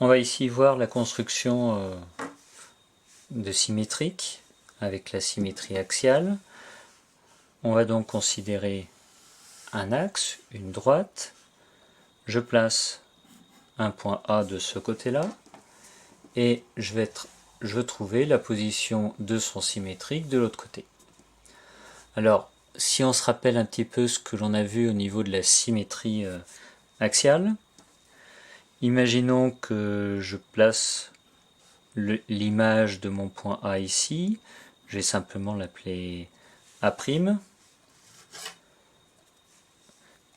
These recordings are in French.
On va ici voir la construction de symétrique avec la symétrie axiale. On va donc considérer un axe, une droite. Je place un point A de ce côté-là et je veux trouver la position de son symétrique de l'autre côté. Alors, si on se rappelle un petit peu ce que l'on a vu au niveau de la symétrie axiale, imaginons que je place l'image de mon point A ici, je vais simplement l'appeler A'.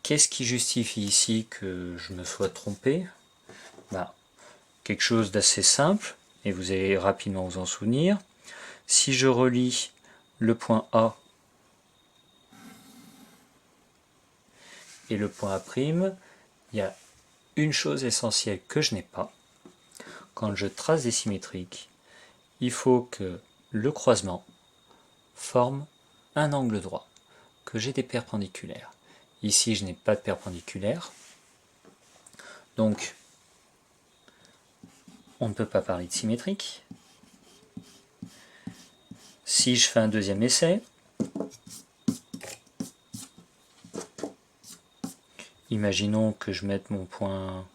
Qu'est-ce qui justifie ici que je me sois trompé? Quelque chose d'assez simple, et vous allez rapidement vous en souvenir. Si je relie le point A et le point A', il y a une chose essentielle que je n'ai pas. Quand je trace des symétriques, il faut que le croisement forme un angle droit, que j'ai des perpendiculaires. Ici, je n'ai pas de perpendiculaire, donc on ne peut pas parler de symétrique. Si je fais un deuxième essai, imaginons que je mette mon point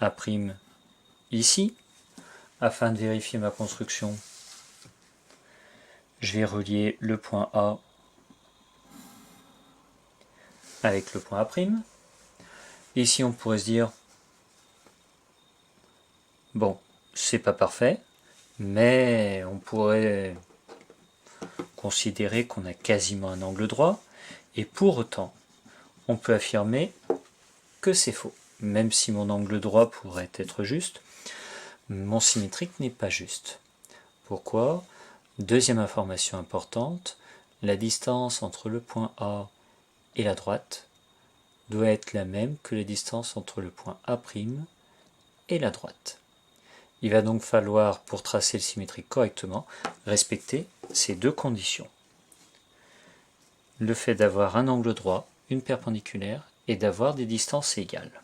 A' ici, afin de vérifier ma construction. Je vais relier le point A avec le point A'. Ici, on pourrait se dire, bon, c'est pas parfait, mais on pourrait considérer qu'on a quasiment un angle droit, et pour autant, on peut affirmer que c'est faux. Même si mon angle droit pourrait être juste, mon symétrique n'est pas juste. Pourquoi? Deuxième information importante, la distance entre le point A et la droite doit être la même que la distance entre le point A' et la droite. Il va donc falloir, pour tracer le symétrique correctement, respecter ces deux conditions. Le fait d'avoir un angle droit, une perpendiculaire, et d'avoir des distances égales.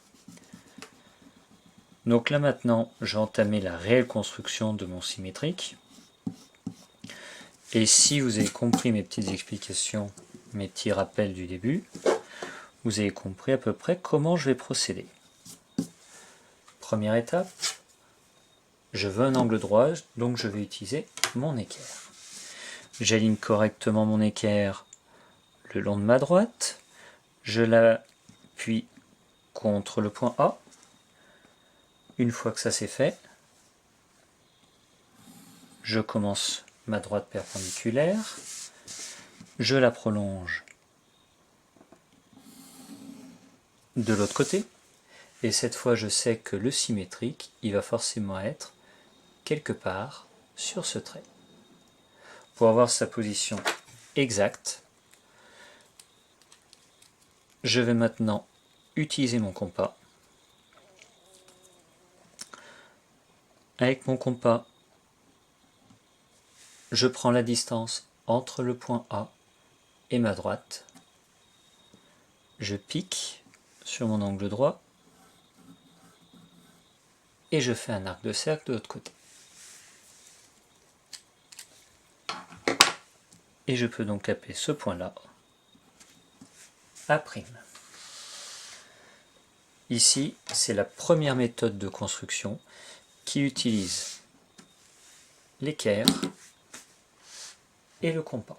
Donc là maintenant, j'ai entamé la réelle construction de mon symétrique. Et si vous avez compris mes petites explications, mes petits rappels du début, vous avez compris à peu près comment je vais procéder. Première étape, je veux un angle droit, donc je vais utiliser mon équerre. J'aligne correctement mon équerre le long de ma droite, je l'appuie contre le point A. Une fois que ça c'est fait, je commence ma droite perpendiculaire, je la prolonge de l'autre côté, et cette fois je sais que le symétrique, il va forcément être quelque part sur ce trait. Pour avoir sa position exacte, je vais maintenant utiliser mon compas. Avec mon compas, je prends la distance entre le point A et ma droite. Je pique sur mon angle droit et je fais un arc de cercle de l'autre côté. Et je peux donc appeler ce point-là A'. Ici, c'est la première méthode de construction qui utilise l'équerre et le compas.